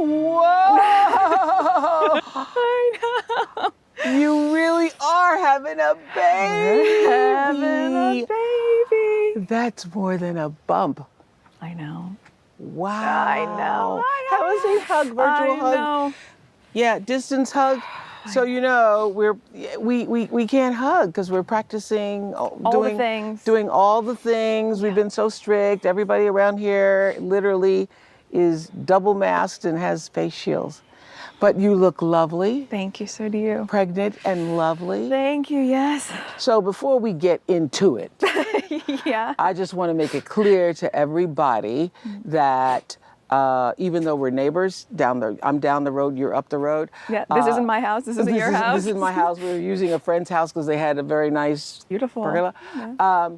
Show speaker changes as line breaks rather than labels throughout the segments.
Whoa!
I know.
You really are having a baby.
Having a baby.
That's more than a bump.
I know.
Wow.
I know.
That was a hug, virtual hug.
Know.
Yeah, distance hug. So you know we can't hug because we're practicing
the things.
doing all the things.
Yeah.
We've been so strict. Everybody around here literally is double masked and has face shields. But you look lovely.
Thank you. So do you.
Pregnant and lovely.
Thank you. Yes.
So before we get into it,
Yeah.
I just want to make it clear to everybody that even though we're neighbors, I'm down the road, you're up the road.
Yeah, this isn't my house, this isn't your house.
This is my house. We were using a friend's house because they had a very nice
beautiful
pergola.
Yeah.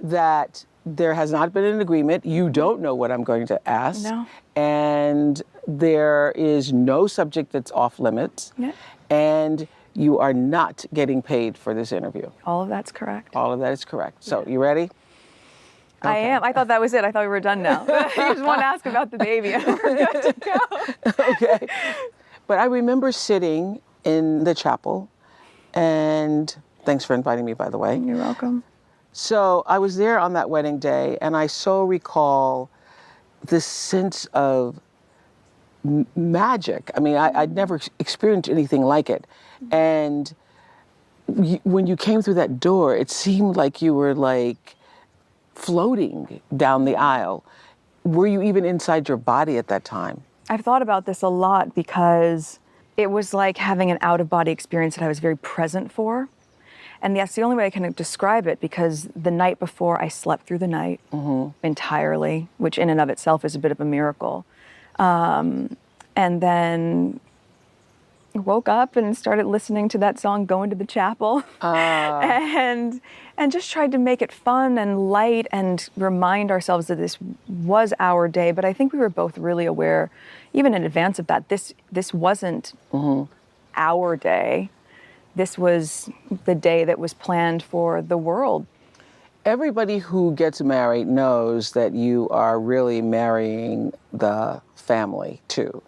That there has not been an agreement. You don't know what I'm going to ask.
No.
And there is no subject that's off limits.
Yeah.
And you are not getting paid for this interview.
All of that's correct.
All of that is correct. So you ready?
I am. I thought that was it. I thought we were done now. You just want to ask about the baby and we're good to go.
Okay. But I remember sitting in the chapel, and thanks for inviting me, by the way.
You're welcome.
So I was there on that wedding day, and I so recall this sense of magic. I mean, I'd never experienced anything like it. And when you came through that door, it seemed like you were like floating down the aisle. Were you even inside your body at that time?
I've thought about this a lot because it was like having an out-of-body experience that I was very present for. And that's the only way I can describe it, because the night before I slept through the night entirely, which in and of itself is a bit of a miracle. And then woke up and started listening to that song, Going to the Chapel, and just tried to make it fun and light and remind ourselves that this was our day. But I think we were both really aware, even in advance of that, this wasn't our day. This was the day that was planned for the world.
Everybody who gets married knows that you are really marrying the family too.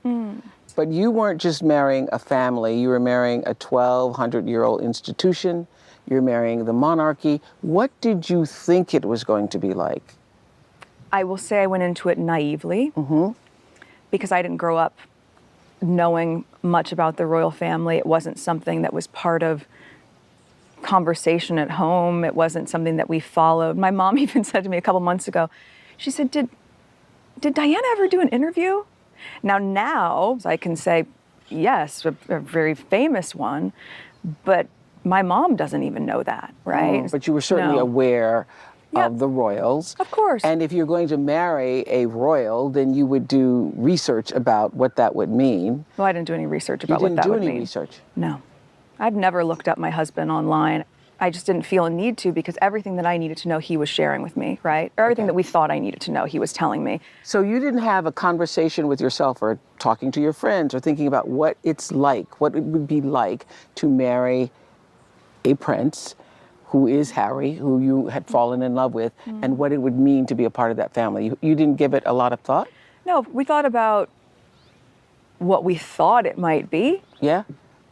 But you weren't just marrying a family, you were marrying a 1,200-year-old institution, you're marrying the monarchy. What did you think it was going to be like?
I will say I went into it naively because I didn't grow up knowing much about the royal family. It wasn't something that was part of conversation at home. It wasn't something that we followed. My mom even said to me a couple months ago, she said, did Diana ever do an interview? Now I can say, yes, a very famous one, but my mom doesn't even know that, right?
But you were certainly aware of the royals.
Of course.
And if you're going to marry a royal, then you would do research about what that would mean.
Well, I didn't do any research about what that would mean.
You didn't do any research?
No. I've never looked up my husband online. I just didn't feel a need to, because everything that I needed to know, he was sharing with me, right? Or everything that we thought I needed to know, he was telling me.
So you didn't have a conversation with yourself or talking to your friends or thinking about what it's like, what it would be like to marry a prince who is Harry, who you had fallen in love with, and what it would mean to be a part of that family. You didn't give it a lot of thought?
No, we thought about what we thought it might be.
Yeah?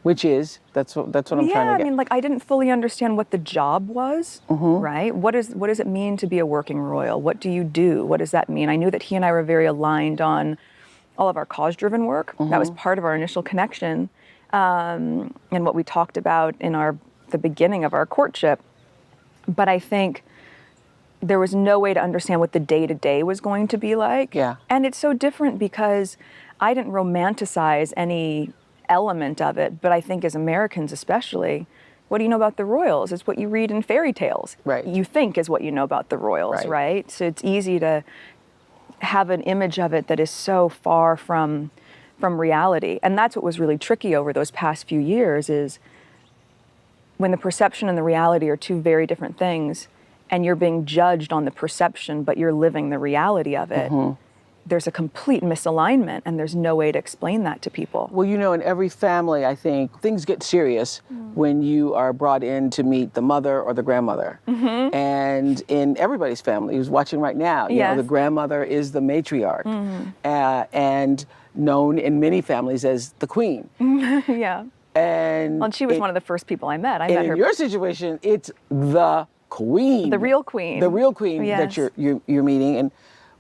Which is, that's what I'm trying to get.
Yeah, I mean, like, I didn't fully understand what the job was, right? What does it mean to be a working royal? What do you do? What does that mean? I knew that he and I were very aligned on all of our cause-driven work. That was part of our initial connection, and what we talked about in the beginning of our courtship. But I think there was no way to understand what the day-to-day was going to be like.
Yeah.
And it's so different because I didn't romanticize any element of it, but I think as Americans especially, what do you know about the royals? It's what you read in fairy tales.
Right.
You think is what you know about the royals, right? So it's easy to have an image of it that is so far from reality. And that's what was really tricky over those past few years, is when the perception and the reality are two very different things, and you're being judged on the perception, but you're living the reality of it. There's a complete misalignment, and there's no way to explain that to people.
Well, you know, in every family, I think things get serious when you are brought in to meet the mother or the grandmother. And in everybody's family who's watching right now, you know, the grandmother is the matriarch. And known in many families as the queen.
Yeah.
And
She was one of the first people I met. I met her.
In your situation, it's the queen.
The real queen.
The real queen
Yes.
that you're meeting. And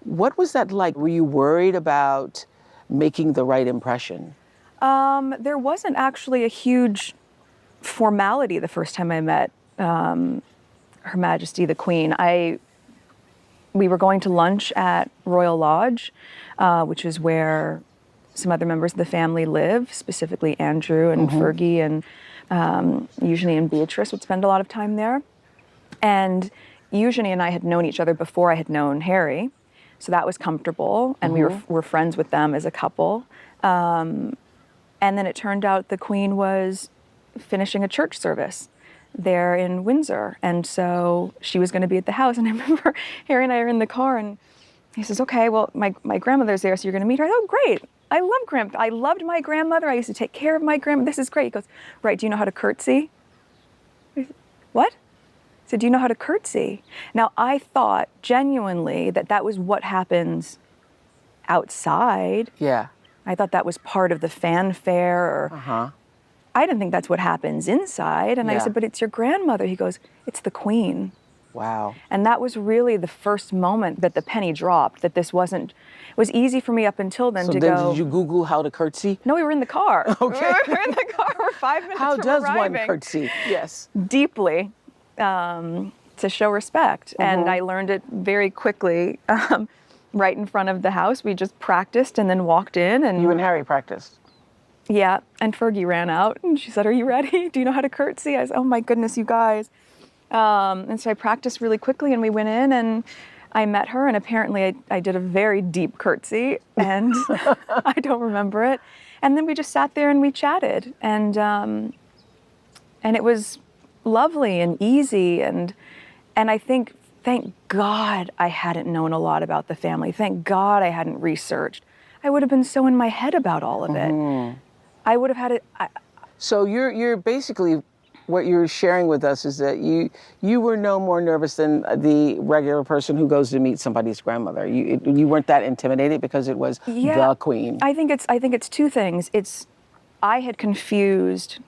what was that like? Were you worried about making the right impression?
There wasn't actually a huge formality the first time I met Her Majesty the Queen. We were going to lunch at Royal Lodge, which is where some other members of the family live, specifically Andrew and Fergie, and Eugenie and Beatrice would spend a lot of time there. And Eugenie and I had known each other before I had known Harry, so that was comfortable, and we were friends with them as a couple. And then it turned out the Queen was finishing a church service there in Windsor, and so she was going to be at the house. And I remember Harry and I are in the car, and he says, "Okay, well, my grandmother's there, so you're going to meet her." Oh, great! I loved my grandmother. I used to take care of my grandmother. This is great. He goes, "Right? Do you know how to curtsy?" I said, "What?" He said, "Do you know how to curtsy?" Now I thought genuinely that was what happens outside.
Yeah.
I thought that was part of the fanfare, or I didn't think that's what happens inside. And I said, "But it's your grandmother." He goes, "It's the Queen."
Wow.
And that was really the first moment that the penny dropped, that this wasn't, it was easy for me up until then
So
to
then
go.
did you Google how to curtsy?
No, we were in the car.
Okay.
We were in the car. We're 5 minutes
How
from
does
arriving.
one curtsy? Yes.
Deeply, to show respect. And I learned it very quickly. Right in front of the house. We just practiced and then walked in. And
You and Harry practiced.
yeah, and Fergie ran out and she said, "Are you ready? Do you know how to curtsy?" I said, "Oh my goodness, you guys." And so I practiced really quickly, and we went in and I met her, and apparently I did a very deep curtsy, and I don't remember it. And then we just sat there and we chatted, and it was lovely and easy, and I think, thank God I hadn't known a lot about the family. Thank God I hadn't researched. I would have been so in my head about all of it. I would have had it.
So you're basically, what you're sharing with us is that you were no more nervous than the regular person who goes to meet somebody's grandmother. You weren't that intimidated because it was the Queen.
I think it's two things. I had confused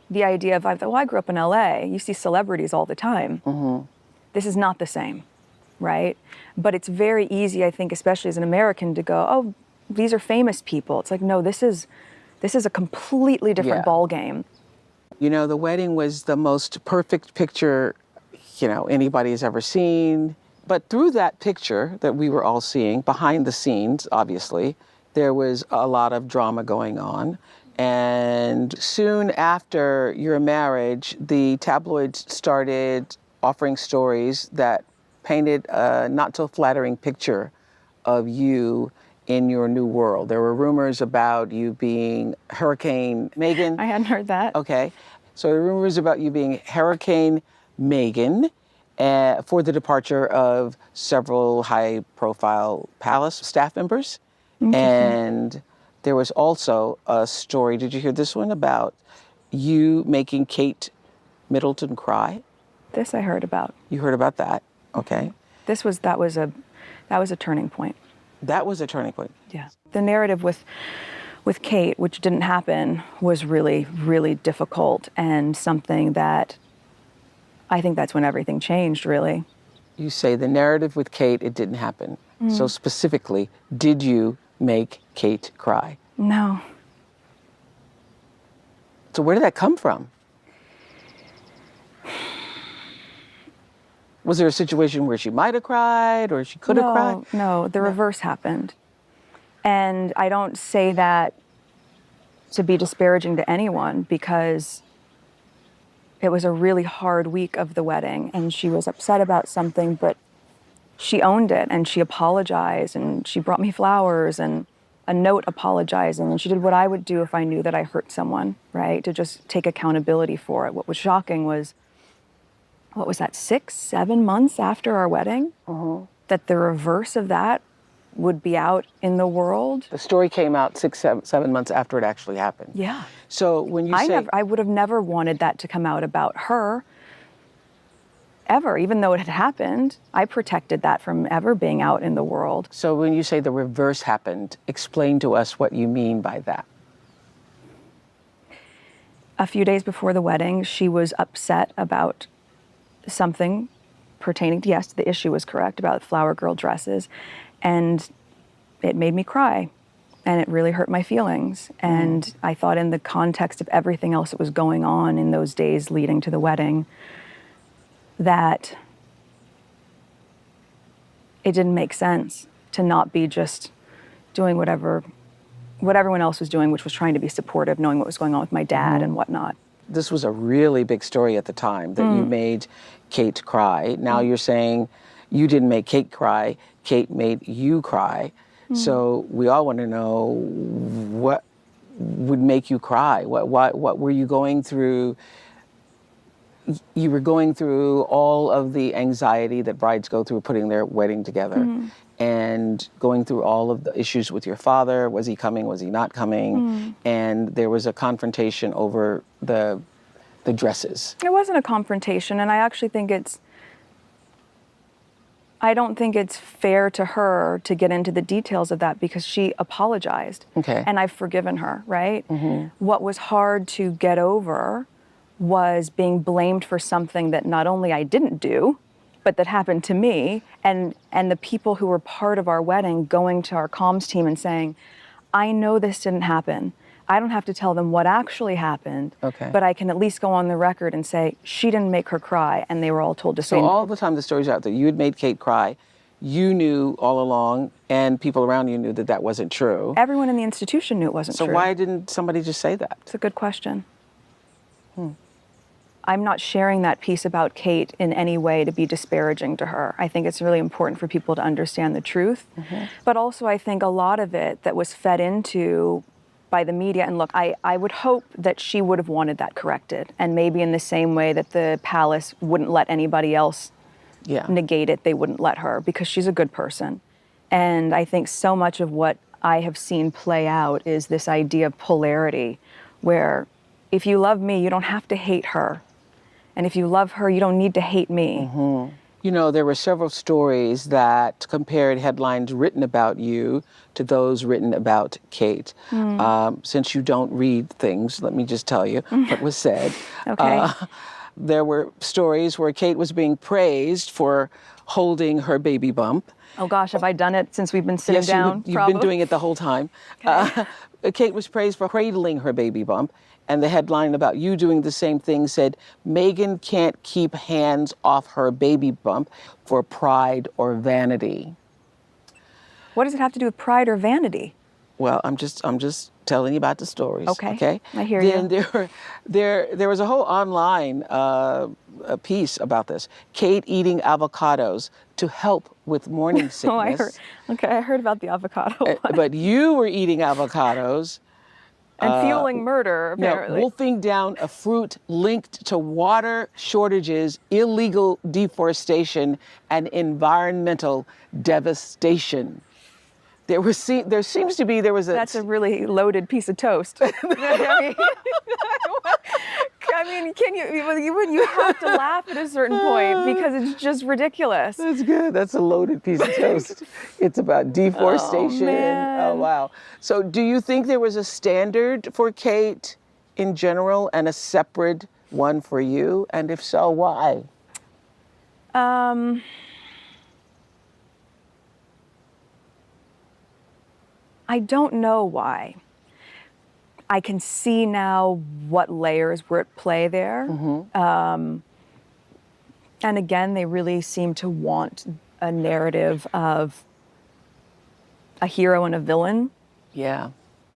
the idea of, well, I grew up in LA. You see celebrities all the time. This is not the same, right? But it's very easy, I think, especially as an American, to go, "Oh, these are famous people." It's like, no, this is a completely different ball game.
You know, the wedding was the most perfect picture, anybody has ever seen. But through that picture that we were all seeing, behind the scenes, obviously, there was a lot of drama going on. And soon after your marriage, the tabloids started offering stories that painted a not so flattering picture of you in your new world. There were rumors about you being Hurricane Meghan.
I hadn't heard that.
Okay. So there were rumors about you being Hurricane Meghan for the departure of several high-profile palace staff members. And there was also a story, did you hear this one, about you making Kate Middleton cry?
This I heard about.
You heard about that? Okay.
That was a turning point.
That was a turning point.
Yeah. The narrative with Kate, which didn't happen, was really, really difficult, and something that I think that's when everything changed, really.
You say the narrative with Kate, it didn't happen. So specifically, did you make Kate cry?
No.
So where did that come from? Was there a situation where she might have cried or she could have cried?
No, the reverse happened. And I don't say that to be disparaging to anyone, because it was a really hard week of the wedding, and she was upset about something, but she owned it, and she apologized, and she brought me flowers and a note apologizing, and she did what I would do if I knew that I hurt someone, right? To just take accountability for it. What was shocking was, what was that, 6, 7 months after our wedding, that the reverse of that would be out in the world.
The story came out 6, 7 months after it actually happened.
Yeah.
So when you say...
I would have never wanted that to come out about her. ever, even though it had happened. I protected that from ever being out in the world.
So when you say the reverse happened, explain to us what you mean by that.
A few days before the wedding, she was upset about something pertaining to, yes, the issue was correct, about flower girl dresses. And it made me cry. And it really hurt my feelings. And I thought, in the context of everything else that was going on in those days leading to the wedding, that it didn't make sense to not be just doing what everyone else was doing, which was trying to be supportive, knowing what was going on with my dad and whatnot.
This was a really big story at the time, that you made Kate cry. Now you're saying you didn't make Kate cry, Kate made you cry. So we all want to know, what would make you cry? What were you going through? You were going through all of the anxiety that brides go through putting their wedding together, and going through all of the issues with your father. Was he coming? Was he not coming? And there was a confrontation over the dresses.
It wasn't a confrontation, and I actually think I don't think it's fair to her to get into the details of that, because she apologized.
Okay.
And I've forgiven her, right? What was hard to get over was being blamed for something that not only I didn't do, but that happened to me, and the people who were part of our wedding going to our comms team and saying, I know this didn't happen. I don't have to tell them what actually happened,
Okay.
but I can at least go on the record and say, she didn't make her cry, and they were all told to say.
So all the time the story's out there, you had made Kate cry. You knew all along, and people around you knew that that wasn't true.
Everyone in the institution knew it wasn't
So
true.
why didn't somebody just say that?
It's a good question. I'm not sharing that piece about Kate in any way to be disparaging to her. I think it's really important for people to understand the truth. But also, I think a lot of it that was fed into by the media, and look, I would hope that she would have wanted that corrected. And maybe in the same way that the palace wouldn't let anybody else negate it, they wouldn't let her, because she's a good person. And I think so much of what I have seen play out is this idea of polarity, where if you love me, you don't have to hate her. And if you love her, you don't need to hate me.
You know, there were several stories that compared headlines written about you to those written about Kate. Since you don't read things, let me just tell you what was said.
Okay.
There were stories where Kate was being praised for holding her baby bump.
Oh gosh, have I done it since we've been sitting down?
You've been doing it the whole time.
Okay.
Kate was praised for cradling her baby bump. And the headline about you doing the same thing said, Meghan can't keep hands off her baby bump for pride or vanity.
What does it have to do with pride or vanity?
Well, I'm just telling you about the stories.
Okay. I hear
then
you.
There was a whole online a piece about this. Kate eating avocados to help with morning sickness.
I heard about the avocado one.
But you were eating avocados.
And fueling murder, apparently.
Wolfing down a fruit linked to water shortages, illegal deforestation, and environmental devastation. There seems to be
That's a really loaded piece of toast. I mean, can you have to laugh at a certain point because it's just ridiculous.
That's good. That's a loaded piece of toast. It's about deforestation.
Oh, man.
Oh, wow. So do you think there was a standard for Kate in general and a separate one for you? And if so, why?
I don't know why. I can see now what layers were at play there. And again, they really seem to want a narrative of a hero and a villain.
Yeah.